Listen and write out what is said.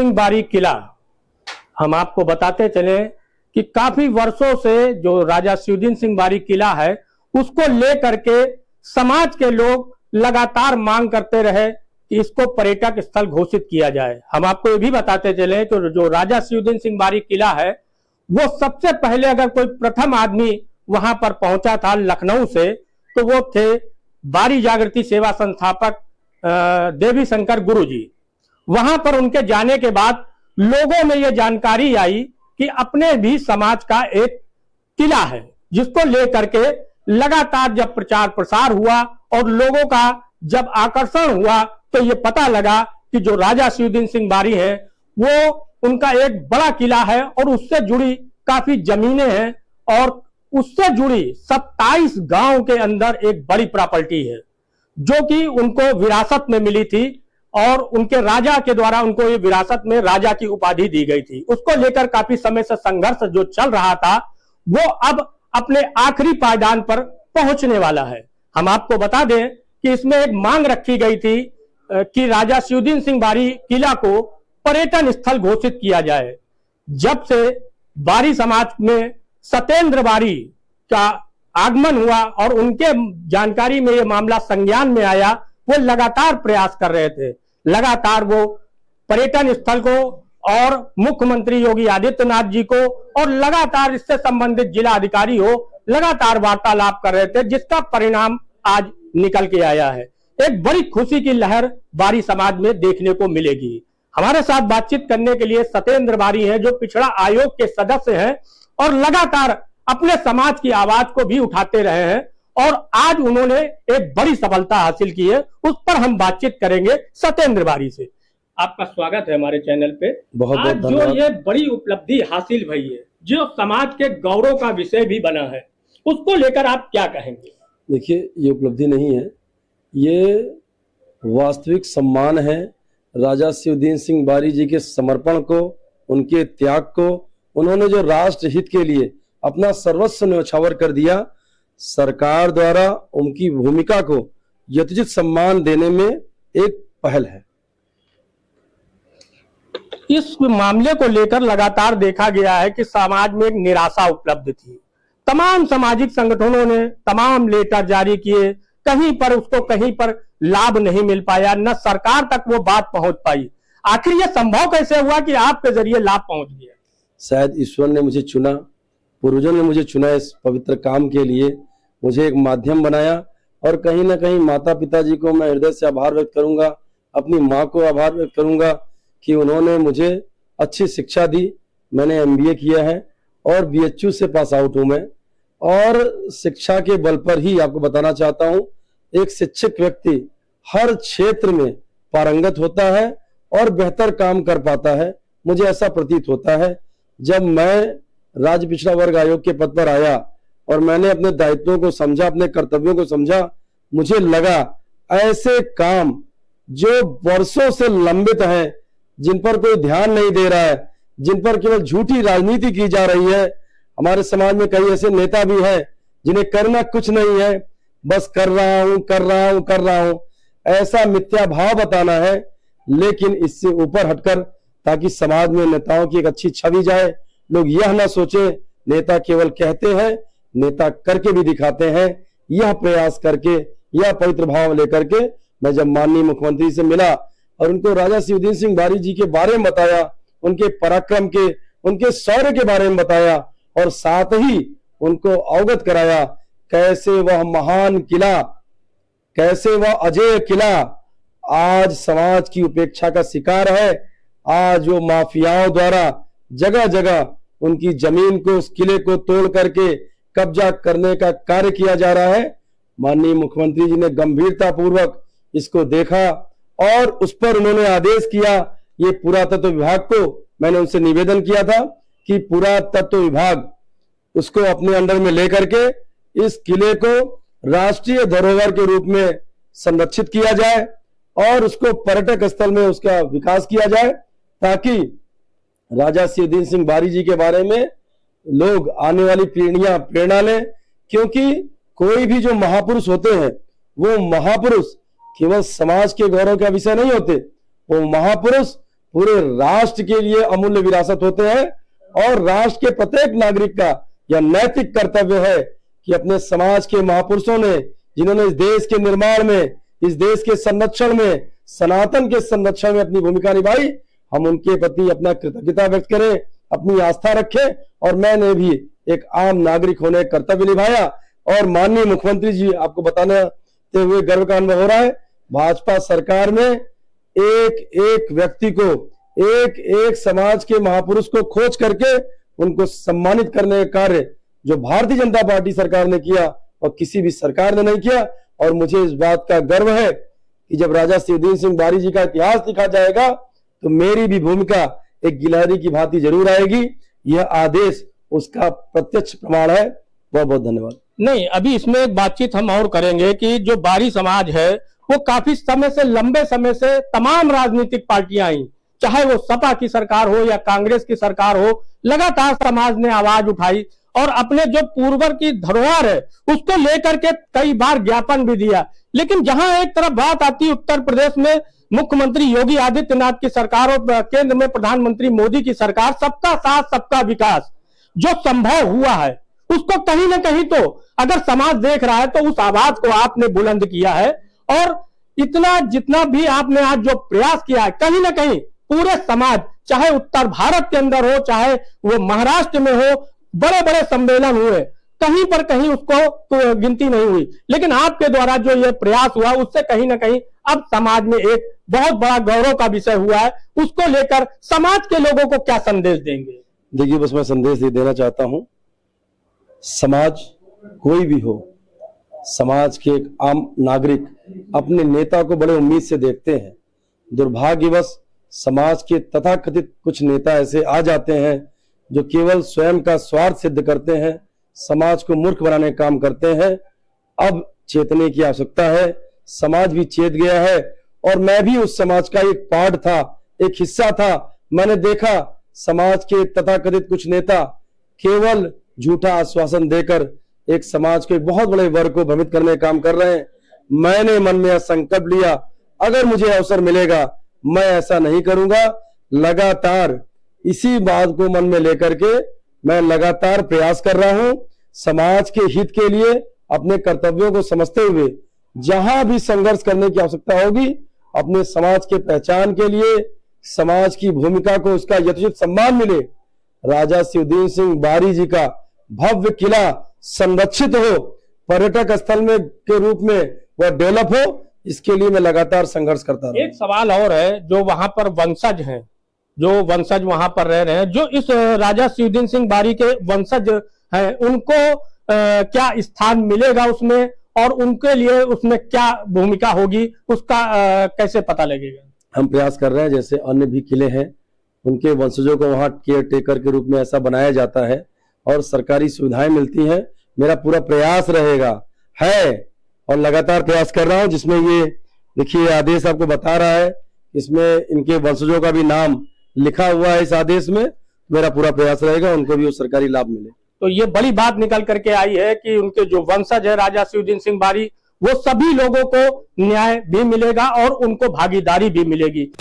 सिंह बारी किला, हम आपको बताते चले कि काफी वर्षों से जो राजा शिवउद्दीन सिंह बारी किला है उसको लेकर के समाज के लोग लगातार मांग करते रहे कि इसको पर्यटक स्थल घोषित किया जाए। हम आपको ये भी बताते चले कि जो राजा शिवउद्दीन सिंह बारी किला है वो सबसे पहले अगर कोई प्रथम आदमी वहां पर पहुंचा था लखनऊ से तो वो थे बारी जागृति सेवा संस्थापक देवी शंकर गुरु जी। वहां पर उनके जाने के बाद लोगों में ये जानकारी आई कि अपने भी समाज का एक किला है, जिसको लेकर के लगातार जब प्रचार प्रसार हुआ और लोगों का जब आकर्षण हुआ तो ये पता लगा कि जो राजा शिवउद्दीन सिंह बारी है वो उनका एक बड़ा किला है और उससे जुड़ी काफी जमीनें हैं और उससे जुड़ी 27 गांव के अंदर एक बड़ी प्रॉपर्टी है जो कि उनको विरासत में मिली थी और उनके राजा के द्वारा उनको ये विरासत में राजा की उपाधि दी गई थी। उसको लेकर काफी समय से संघर्ष जो चल रहा था वो अब अपने आखिरी पायदान पर पहुंचने वाला है। हम आपको बता दें कि इसमें एक मांग रखी गई थी कि राजा शिवउद्दीन सिंह बारी किला को पर्यटन स्थल घोषित किया जाए। जब से बारी समाज में सत्येंद्र बारी का आगमन हुआ और उनके जानकारी में यह मामला संज्ञान में आया, वो लगातार प्रयास कर रहे थे, लगातार वो पर्यटन स्थल को और मुख्यमंत्री योगी आदित्यनाथ जी को और लगातार इससे संबंधित जिला अधिकारी हो लगातार वार्तालाप कर रहे थे, जिसका परिणाम आज निकल के आया है। एक बड़ी खुशी की लहर बारी समाज में देखने को मिलेगी। हमारे साथ बातचीत करने के लिए सत्येंद्र बारी हैं जो पिछड़ा आयोग के सदस्य हैं और लगातार अपने समाज की आवाज को भी उठाते रहे हैं और आज उन्होंने एक बड़ी सफलता हासिल की है, उस पर हम बातचीत करेंगे सत्येंद्र बारी से। आपका स्वागत है हमारे चैनल पे। बहुत आज जो ये बड़ी उपलब्धि हासिल हुई है, जो समाज के गौरव का विषय भी बना है, उसको लेकर आप क्या कहेंगे? देखिए, ये उपलब्धि नहीं है, ये वास्तविक सम्मान है राजा शिवउद्दीन सिंह बारी जी के समर्पण को, उनके त्याग को। उन्होंने जो राष्ट्र हित के लिए अपना सर्वस्व न्यौछावर कर दिया, सरकार द्वारा उनकी भूमिका को यथोचित सम्मान देने में एक पहल है। इस मामले को लेकर लगातार देखा गया है कि समाज में एक निराशा उपलब्ध थी। तमाम सामाजिक संगठनों ने तमाम लेटर जारी किए, कहीं पर लाभ नहीं मिल पाया, न सरकार तक वो बात पहुंच पाई। आखिर ये संभव कैसे हुआ कि आपके जरिए लाभ पहुंच गया? शायद ईश्वर ने मुझे चुना, पूर्वजों ने मुझे चुना, इस पवित्र काम के लिए मुझे एक माध्यम बनाया और कहीं ना कहीं माता पिता जी को मैं हृदय से आभार व्यक्त करूंगा, अपनी माँ को आभार व्यक्त करूंगा कि उन्होंने मुझे अच्छी शिक्षा दी। मैंने MBA किया है और BHU से पास आउट हूं मैं। और शिक्षा के बल पर ही आपको बताना चाहता हूं, एक शिक्षित व्यक्ति हर क्षेत्र में पारंगत होता है और बेहतर काम कर पाता है, मुझे ऐसा प्रतीत होता है। जब मैं राज्य पिछड़ा वर्ग आयोग के पद पर आया और मैंने अपने दायित्वों को समझा, अपने कर्तव्यों को समझा, मुझे लगा ऐसे काम जो वर्षों से लंबित हैं, जिन पर कोई ध्यान नहीं दे रहा है, जिन पर केवल झूठी राजनीति की जा रही है। हमारे समाज में कई ऐसे नेता भी हैं जिन्हें करना कुछ नहीं है, बस कर रहा हूं, ऐसा मिथ्या भाव बताना है। लेकिन इससे ऊपर हटकर, ताकि समाज में नेताओं की एक अच्छी छवि जाए, लोग यह ना सोचे नेता केवल कहते हैं, नेता करके भी दिखाते हैं। यह प्रयास करके, यह पवित्र भाव लेकर के मैं जब माननीय मुख्यमंत्री से मिला और उनको राजा शिवउद्दीन सिंह बारी जी के बारे में बताया, उनके पराक्रम के, उनके शौर्य के बारे में बताया और साथ ही उनको अवगत कराया कैसे वह महान किला, कैसे वह अजेय किला आज समाज की उपेक्षा का शिकार है। आज वो माफियाओं द्वारा जगह जगह उनकी जमीन को, उस किले को तोड़ करके कब्जा करने का कार्य किया जा रहा है। माननीय मुख्यमंत्री जी ने गंभीरता पूर्वक इसको देखा और उस पर उन्होंने आदेश किया। ये पुरातत्व विभाग को मैंने उनसे निवेदन किया था कि पुरातत्व विभाग उसको अपने अंडर में लेकर के इस किले को राष्ट्रीय धरोहर के रूप में संरक्षित किया जाए और उसको पर्यटक स्थल में उसका विकास किया जाए, ताकि राजा शिवउद्दीन सिंह बारी जी के बारे में लोग, आने वाली पीढ़ियां प्रेरणा लें। क्योंकि कोई भी जो महापुरुष होते हैं, वो महापुरुष केवल समाज के गौरव का विषय नहीं होते, वो महापुरुष पूरे राष्ट्र के लिए अमूल्य विरासत होते हैं और राष्ट्र के प्रत्येक नागरिक का यह नैतिक कर्तव्य है कि अपने समाज के महापुरुषों ने, जिन्होंने इस देश के निर्माण में, इस देश के संरक्षण में, सनातन के संरक्षण में अपनी भूमिका निभाई, हम उनके प्रति अपना कृतज्ञता व्यक्त करें, अपनी आस्था रखें। और मैंने भी एक आम नागरिक होने का कर्तव्य निभाया। और माननीय मुख्यमंत्री जी, आपको बताने हुए गर्व का अनुभव हो रहा है, भाजपा सरकार में एक एक व्यक्ति को, एक एक समाज के महापुरुष को खोज करके उनको सम्मानित करने का कार्य जो भारतीय जनता पार्टी सरकार ने किया और किसी भी सरकार ने नहीं किया। और मुझे इस बात का गर्व है कि जब राजा शिवदीन सिंह बारी जी का इतिहास लिखा जाएगा तो मेरी भी भूमिका एक गिलहरी की भांति जरूर आएगी। यह आदेश उसका प्रत्यक्ष प्रमाण है। बहुत बहुत धन्यवाद। नहीं, अभी इसमें एक बातचीत हम और करेंगे कि जो बारी समाज है वो काफी समय से, लंबे समय से तमाम राजनीतिक पार्टियां आई, चाहे वो सपा की सरकार हो या कांग्रेस की सरकार हो, लगातार समाज ने आवाज उठाई और अपने जो पूर्वज की धरोहर है उसको लेकर के कई बार ज्ञापन भी दिया। लेकिन जहां एक तरफ बात आती है उत्तर प्रदेश में मुख्यमंत्री योगी आदित्यनाथ की सरकार और केंद्र में प्रधानमंत्री मोदी की सरकार, सबका साथ सबका विकास जो संभव हुआ है उसको कहीं ना कहीं तो अगर समाज देख रहा है तो उस आवाज को आपने बुलंद किया है। और इतना जितना भी आपने आज जो प्रयास किया है, कहीं ना कहीं पूरे समाज, चाहे उत्तर भारत के अंदर हो, चाहे वो महाराष्ट्र में हो, बड़े बड़े सम्मेलन हुए, कहीं पर कहीं उसको तो गिनती नहीं हुई। लेकिन आपके द्वारा जो ये प्रयास हुआ उससे कहीं ना कहीं अब समाज में एक बहुत बड़ा गौरव का विषय हुआ है। उसको लेकर समाज के लोगों को क्या संदेश देंगे? देखिए, बस मैं संदेश देना चाहता हूं, समाज कोई भी हो, समाज के एक आम नागरिक अपने नेता को बड़े उम्मीद से देखते हैं। दुर्भाग्यवश समाज के तथाकथित कुछ नेता ऐसे आ जाते हैं जो केवल स्वयं का स्वार्थ सिद्ध करते हैं, समाज को मूर्ख बनाने का काम करते हैं। अब चेतने की आवश्यकता है। समाज भी चेत गया है और मैं भी उस समाज का एक पार्ट था, एक हिस्सा था। मैंने देखा समाज के तथाकथित कुछ नेता केवल झूठा आश्वासन देकर एक समाज के बहुत बड़े वर्ग को भ्रमित करने का काम कर रहे हैं। मैंने मन में संकल्प लिया, अगर मुझे अवसर मिलेगा मैं ऐसा नहीं करूंगा। लगातार इसी बात को मन में लेकर के मैं लगातार प्रयास कर रहा हूं। समाज के हित के लिए अपने कर्तव्यों को समझते हुए जहां भी संघर्ष करने की आवश्यकता होगी, अपने समाज के पहचान के लिए, समाज की भूमिका को उसका यथोचित सम्मान मिले, राजा शिवदीन सिंह बारी जी का भव्य किला संरक्षित हो, पर्यटक स्थल में के रूप में वह डेवलप हो, इसके लिए मैं लगातार संघर्ष करता रहा। एक सवाल और है, जो वहां पर वंशज हैं, जो वंशज वहां पर रह रहे हैं, जो इस राजा शिवदीन सिंह बारी के वंशज हैं, उनको क्या स्थान मिलेगा उसमें और उनके लिए उसमें क्या भूमिका होगी, उसका कैसे पता लगेगा? हम प्रयास कर रहे हैं, जैसे अन्य भी किले हैं उनके वंशजों को वहां केयर टेकर के रूप में ऐसा बनाया जाता है और सरकारी सुविधाएं मिलती हैं। मेरा पूरा प्रयास रहेगा है और लगातार प्रयास कर रहा हूं, जिसमें ये देखिए आदेश आपको बता रहा है, इसमें इनके वंशजों का भी नाम लिखा हुआ है इस आदेश में। मेरा पूरा प्रयास रहेगा उनको भी वो सरकारी लाभ मिले। तो ये बड़ी बात निकल करके आई है कि उनके जो वंशज है राजा शिवदीन सिंह बारी, वो सभी लोगों को न्याय भी मिलेगा और उनको भागीदारी भी मिलेगी।